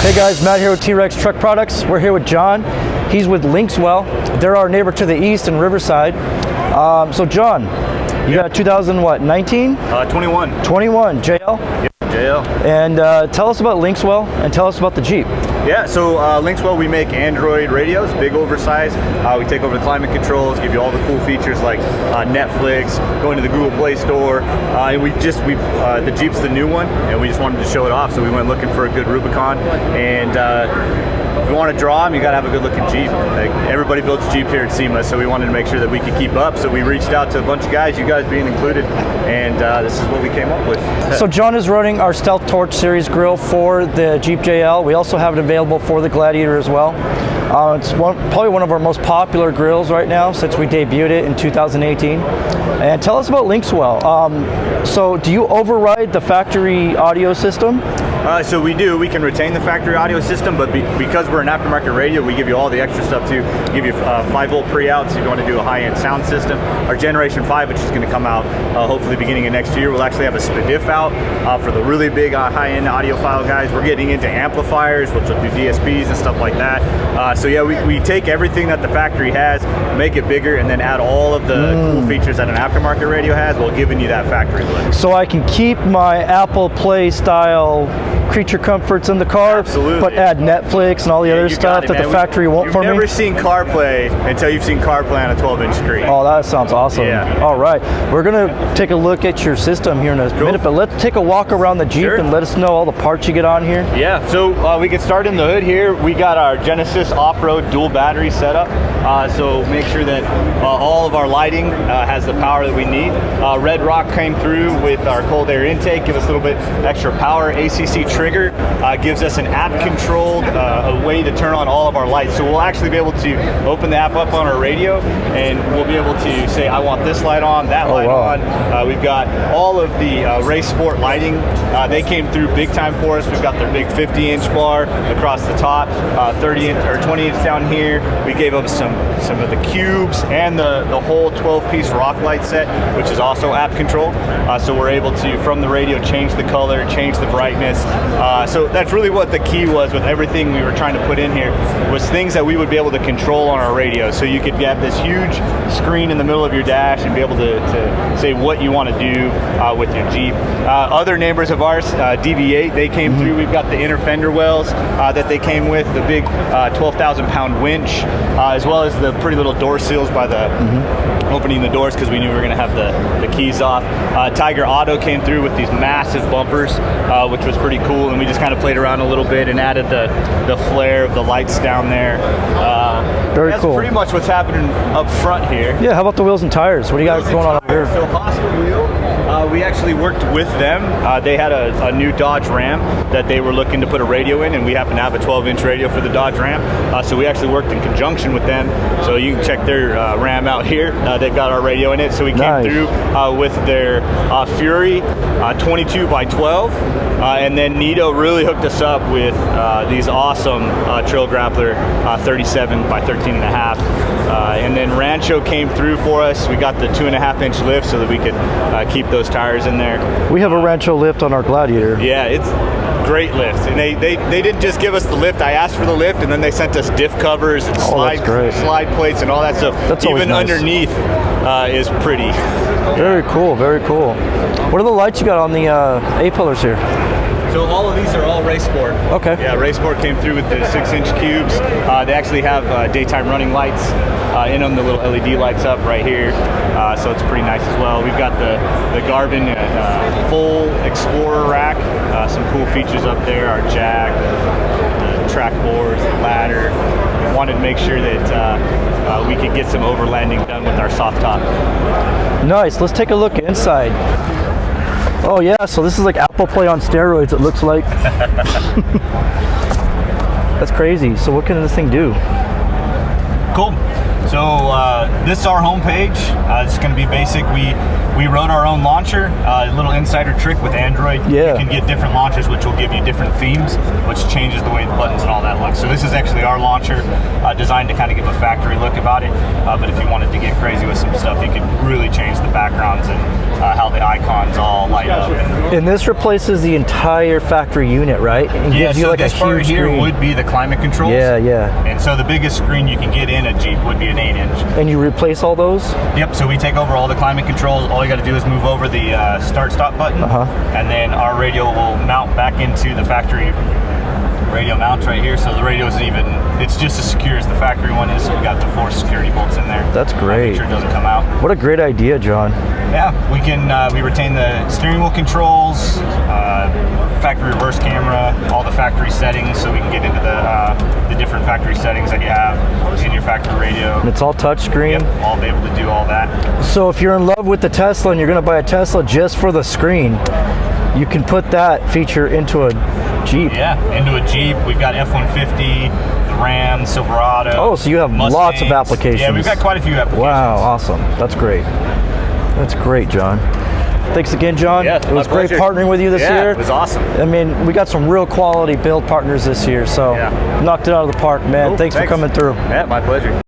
Hey guys, Matt here with TREX Truck Products. We're here with John. He's with Linkswell. They're our neighbor to the east in Riverside. So John, you got 2019? 21. 21 JL? Yep, JL. And tell us about Linkswell and tell us about the Jeep. Yeah, so Linkswell, we make Android radios, big oversized. We take over the climate controls, give you all the cool features like Netflix, go into the Google Play Store. And the Jeep's the new one, and we just wanted to show it off, so we went looking for a good Rubicon. And if you want to draw them, you got to have a good looking Jeep. Like, everybody builds Jeep here at SEMA, so we wanted to make sure that we could keep up. So we reached out to a bunch of guys, you guys being included, and this is what we came up with. So John is running our Stealth Torch Series grill for the Jeep JL. We also have it available for the Gladiator as well. It's probably one of our most popular grills right now since we debuted it in 2018. And tell us about Linkswell. So do you override the factory audio system? So we do. We can retain the factory audio system, but because we're an aftermarket radio, we give you all the extra stuff too. We give you 5-volt pre-outs if you want to do a high-end sound system. Our Generation 5, which is going to come out hopefully beginning of next year, we'll actually have a SPDIF out for the really big high-end audiophile guys. We're getting into amplifiers, which will do DSPs and stuff like that. So yeah, we take everything that the factory has, make it bigger, and then add all of the cool features that an aftermarket radio has while giving you that factory look. So I can keep my Apple Play style creature comforts in the car, absolutely, but add Netflix and all the other stuff that the factory won't for me? You've never seen CarPlay until you've seen CarPlay on a 12-inch screen. Oh, that sounds awesome. Yeah. All right. We're going to take a look at your system here in a minute, but let's take a walk around the Jeep and let us know all the parts you get on here. Yeah, so we can start in the hood here. We got our Genesis off-road dual battery setup, so make sure that all of our lighting has the power that we need. Red Rock came through with our cold air intake, give us a little bit extra power. ACC trigger gives us an app-controlled a way to turn on all of our lights. So we'll actually be able to open the app up on our radio, and we'll be able to say, I want this light on, that light on. We've got all of the race sport lighting. They came through big time for us. We've got their big 50-inch bar across the top, 30-inch or 20-inch down here. We gave them some of the cubes and the whole 12-piece rock light set, which is also app controlled. So we're able to, from the radio, change the color, change the brightness. So that's really what the key was with everything we were trying to put in here, was things that we would be able to control on our radio. So you could have this huge screen in the middle of your dash and be able to say what you want to do with your Jeep. Other neighbors of ours, DV8, they came through. We've got the inner fender wells that they came with, the big 12,000-pound winch, as well as the pretty little door seals by the opening the doors, because we knew we were going to have the keys off. Tiger Auto came through with these massive bumpers, which was pretty cool, and we just kind of played around a little bit and added the flare of the lights down there. Very cool. That's pretty much what's happening up front here. Yeah, how about the wheels and tires? What do you got going on up here? So Hostel Wheel, we actually worked with them. They had a new Dodge Ram that they were looking to put a radio in, and we happen to have a 12-inch radio for the Dodge Ram. So we actually worked in conjunction with them. So you can check their Ram out here. They've got our radio in it. So we came through with their Fury 22 by 12. And then Nito really hooked us up with these awesome Trail Grappler 37 by 13 and a half. And then Rancho came through for us. We got the 2.5-inch lift so that we could keep those tires in there. We have a Rancho lift on our Gladiator. Yeah, it's great lift. And they didn't just give us the lift. I asked for the lift, and then they sent us diff covers and slide plates and all that stuff. That's even nice. Underneath is pretty. Very cool, very cool. What are the lights you got on the A-pillars here? So all of these are all Race Sport. Okay. Yeah, Race Sport came through with the 6-inch cubes. They actually have daytime running lights in them, the little LED lights up right here. So it's pretty nice as well. We've got the Garmin full Explorer rack. Some cool features up there, our jack, the track boards, the ladder. We wanted to make sure that we could get some overlanding done with our soft top. Nice. Let's take a look inside. Oh yeah, so this is like Apple Play on steroids, it looks like. That's crazy. So what can this thing do? Cool. So this is our homepage. It's going to be basic. We wrote our own launcher. A little insider trick with Android. Yeah. You can get different launchers, which will give you different themes, which changes the way the buttons and all that look. So this is actually our launcher, designed to kind of give a factory look about it. But if you wanted to get crazy with some stuff, you could really change the backgrounds and how the icons all light up. And this replaces the entire factory unit, right? And gives you so like this a part huge here screen. would be the climate controls. Yeah, yeah. And so the biggest screen you can get in a Jeep would be an 8-inch. And you replace all those? Yep, so we take over all the climate controls. All you got to do is move over the start-stop button, and then our radio will mount back into the factory radio mounts right here. So the radio is it's just as secure as the factory one is. So we got the 4 security bolts in there. That's great. Make sure it doesn't come out. What a great idea, John. Yeah, we retain the steering wheel controls, factory reverse camera, all the factory settings, so we can get into the different factory settings that you have in your factory radio. And it's all touchscreen? Yep, I'll be able to do all that. So if you're in love with the Tesla and you're going to buy a Tesla just for the screen, you can put that feature into a Jeep. Yeah, into a Jeep. We've got F-150, the Ram, Silverado. Oh, so you have Mustangs. lots of applications. Yeah, we've got quite a few applications. Wow, awesome. That's great. That's great, John. Thanks again, John. Yeah, it was my great pleasure. partnering with you this year. It was awesome. I mean, we got some real quality build partners this year, so knocked it out of the park, man. Cool, thanks for coming through. Yeah, my pleasure.